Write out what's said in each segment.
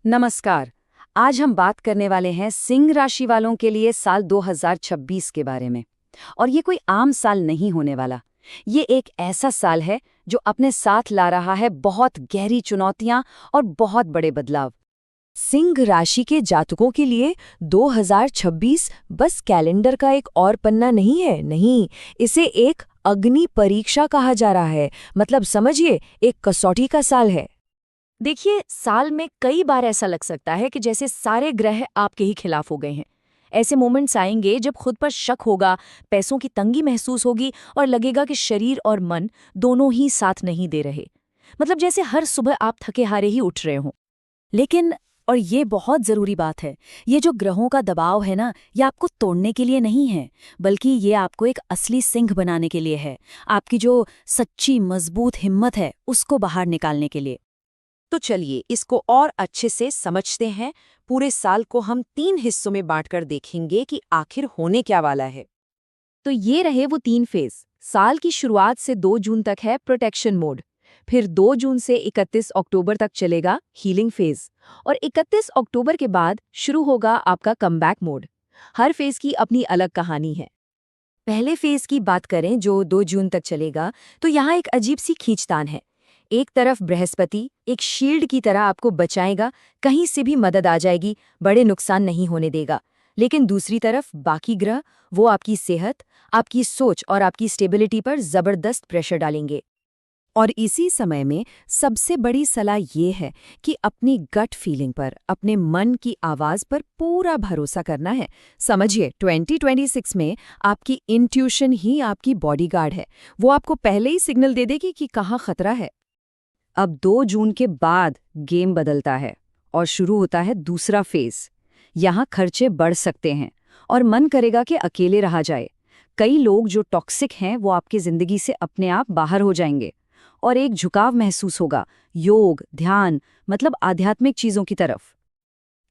नमस्कार। आज हम बात करने वाले हैं सिंह राशि वालों के लिए साल 2026 के बारे में। और ये कोई आम साल नहीं होने वाला। ये एक ऐसा साल है जो अपने साथ ला रहा है बहुत गहरी चुनौतियां और बहुत बड़े बदलाव। सिंह राशि के जातकों के लिए 2026 बस कैलेंडर का एक और पन्ना नहीं है, नहीं, इसे एक अग्नि परीक्षा कहा जा रहा है। मतलब समझिए, एक कसौटी का साल है। देखिए, साल में कई बार ऐसा लग सकता है कि जैसे सारे ग्रह आपके ही खिलाफ हो गए हैं। ऐसे मोमेंट्स आएंगे जब खुद पर शक होगा, पैसों की तंगी महसूस होगी और लगेगा कि शरीर और मन दोनों ही साथ नहीं दे रहे। मतलब जैसे हर सुबह आप थके हारे ही उठ रहे हों। लेकिन और ये बहुत ज़रूरी बात है, ये जो ग्रहों का दबाव है ना, ये आपको तोड़ने के लिए नहीं है, बल्कि ये आपको एक असली सिंह बनाने के लिए है। आपकी जो सच्ची मजबूत हिम्मत है, उसको बाहर निकालने के लिए। तो चलिए इसको और अच्छे से समझते हैं। पूरे साल को हम 3 हिस्सों में बांटकर देखेंगे कि आखिर होने क्या वाला है। तो ये रहे वो 3 फेज। साल की शुरुआत से 2 जून तक है प्रोटेक्शन मोड। फिर 2 जून से 31 अक्टूबर तक चलेगा हीलिंग फेज। और 31 अक्टूबर के बाद शुरू होगा आपका कमबैक मोड। हर फेज की अपनी अलग कहानी है। पहले फेज की बात करें जो 2 जून तक चलेगा, तो यहाँ एक अजीब सी खींचतान है। एक तरफ बृहस्पति एक शील्ड की तरह आपको बचाएगा, कहीं से भी मदद आ जाएगी, बड़े नुकसान नहीं होने देगा। लेकिन दूसरी तरफ बाकी ग्रह, वो आपकी सेहत, आपकी सोच और आपकी स्टेबिलिटी पर जबरदस्त प्रेशर डालेंगे। और इसी समय में सबसे बड़ी सलाह ये है कि अपनी गट फीलिंग पर, अपने मन की आवाज पर पूरा भरोसा करना है। समझिए, 2026 में आपकी इंट्यूशन ही आपकी बॉडीगार्ड है। वो आपको पहले ही सिग्नल दे देगी कि कहाँ खतरा है। अब 2 जून के बाद गेम बदलता है और शुरू होता है दूसरा फेज। यहाँ खर्चे बढ़ सकते हैं और मन करेगा कि अकेले रहा जाए। कई लोग जो टॉक्सिक हैं वो आपकी जिंदगी से अपने आप बाहर हो जाएंगे और एक झुकाव महसूस होगा योग, ध्यान, मतलब आध्यात्मिक चीजों की तरफ।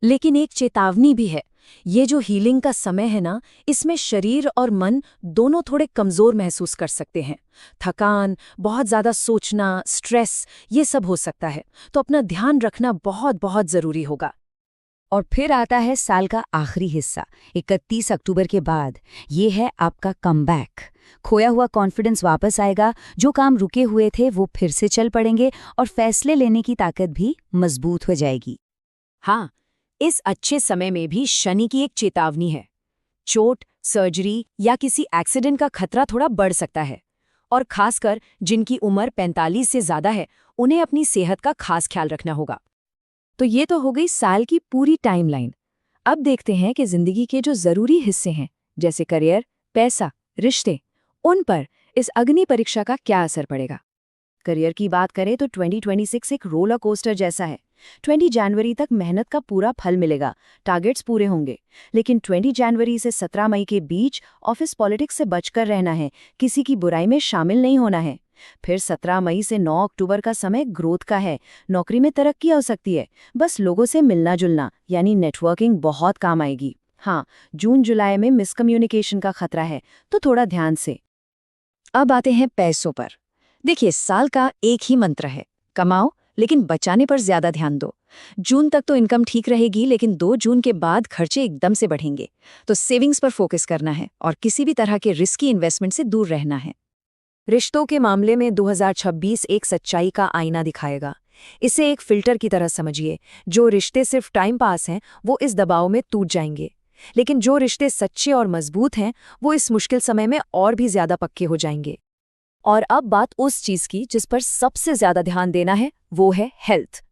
लेकिन एक चेतावनी भी है। ये जो हीलिंग का समय है ना, इसमें शरीर और मन दोनों थोड़े कमजोर महसूस कर सकते हैं। थकान, बहुत ज्यादा सोचना, स्ट्रेस, ये सब हो सकता है। तो अपना ध्यान रखना बहुत बहुत जरूरी होगा। और फिर आता है साल का आखिरी हिस्सा, 31 अक्टूबर के बाद। ये है आपका कमबैक। खोया हुआ कॉन्फिडेंस वापस आएगा, जो काम रुके हुए थे वो फिर से चल पड़ेंगे और फैसले लेने की ताकत भी मजबूत हो जाएगी। हाँ, इस अच्छे समय में भी शनि की एक चेतावनी है। चोट, सर्जरी या किसी एक्सीडेंट का खतरा थोड़ा बढ़ सकता है। और खासकर जिनकी उम्र 45 से ज्यादा है, उन्हें अपनी सेहत का खास ख्याल रखना होगा। तो ये तो हो गई साल की पूरी टाइमलाइन। अब देखते हैं कि जिंदगी के जो जरूरी हिस्से हैं, जैसे करियर, पैसा, रिश्ते, उन पर इस अग्नि परीक्षा का क्या असर पड़ेगा। करियर की बात करें तो 2026 एक रोलर कोस्टर जैसा है। 20 जनवरी तक मेहनत का पूरा फल मिलेगा, टारगेट्स पूरे होंगे। लेकिन 20 जनवरी से 17 मई के बीच ऑफिस पॉलिटिक्स से बचकर रहना है, किसी की बुराई में शामिल नहीं होना है। फिर 17 मई से 9 अक्टूबर का समय ग्रोथ का है। नौकरी में तरक्की हो सकती है, बस लोगों से मिलना जुलना यानी नेटवर्किंग बहुत काम आएगी। हाँ, जून जुलाई में मिसकम्युनिकेशन का खतरा है, तो थोड़ा ध्यान से। अब आते हैं पैसों पर। देखिए, साल का एक ही मंत्र है, कमाओ लेकिन बचाने पर ज्यादा ध्यान दो। जून तक तो इनकम ठीक रहेगी, लेकिन 2 जून के बाद खर्चे एकदम से बढ़ेंगे। तो सेविंग्स पर फोकस करना है और किसी भी तरह के रिस्की इन्वेस्टमेंट से दूर रहना है। रिश्तों के मामले में 2026 एक सच्चाई का आईना दिखाएगा। इसे एक फिल्टर की तरह समझिए। जो रिश्ते सिर्फ टाइम पास हैं, वो इस दबाव में टूट जाएंगे। लेकिन जो रिश्ते सच्चे और मजबूत हैं, वो इस मुश्किल समय में और भी ज्यादा पक्के हो जाएंगे। और अब बात उस चीज की जिस पर सबसे ज्यादा ध्यान देना है, वो है हेल्थ।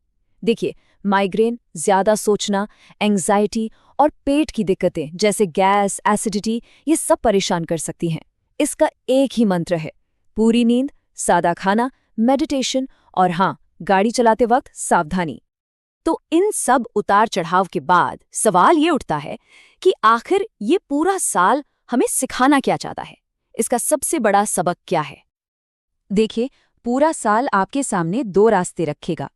देखिए, माइग्रेन, ज्यादा सोचना, एंग्जाइटी और पेट की दिक्कतें जैसे गैस, एसिडिटी, ये सब परेशान कर सकती हैं। इसका एक ही मंत्र है, पूरी नींद, सादा खाना, मेडिटेशन और हाँ, गाड़ी चलाते वक्त सावधानी। तो इन सब उतार चढ़ाव के बाद सवाल ये उठता है कि आखिर ये पूरा साल हमें सिखाना क्या चाहता है? इसका सबसे बड़ा सबक क्या है? देखिए, पूरा साल आपके सामने 2 रास्ते रखेगा।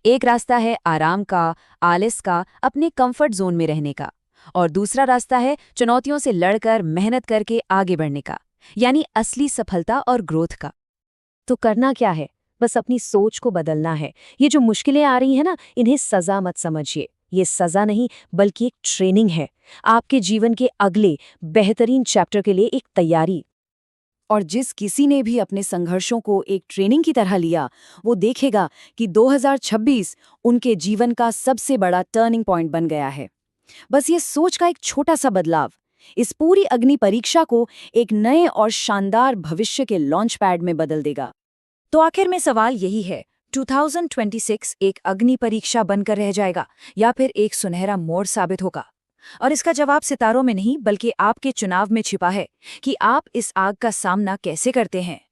एक रास्ता है आराम का, आलस का, अपने कंफर्ट जोन में रहने का। और दूसरा रास्ता है चुनौतियों से लड़कर मेहनत करके आगे बढ़ने का, यानी असली सफलता और ग्रोथ का। तो करना क्या है? बस अपनी सोच को बदलना है। ये जो मुश्किलें आ रही हैं ना, इन्हें सजा मत समझिए। ये सजा नहीं बल्कि एक ट्रेनिंग है, आपके जीवन के अगले बेहतरीन चैप्टर के लिए एक तैयारी। और जिस किसी ने भी अपने संघर्षों को एक ट्रेनिंग की तरह लिया, वो देखेगा कि 2026 उनके जीवन का सबसे बड़ा टर्निंग पॉइंट बन गया है। बस ये सोच का एक छोटा सा बदलाव इस पूरी अग्नि परीक्षा को एक नए और शानदार भविष्य के लॉन्च पैड में बदल देगा। तो आखिर में सवाल यही है, 2026 एक अग्नि परीक्षा बनकर रह जाएगा या फिर एक सुनहरा मोड़ साबित होगा? और इसका जवाब सितारों में नहीं बल्कि आपके चुनाव में छिपा है कि आप इस आग का सामना कैसे करते हैं।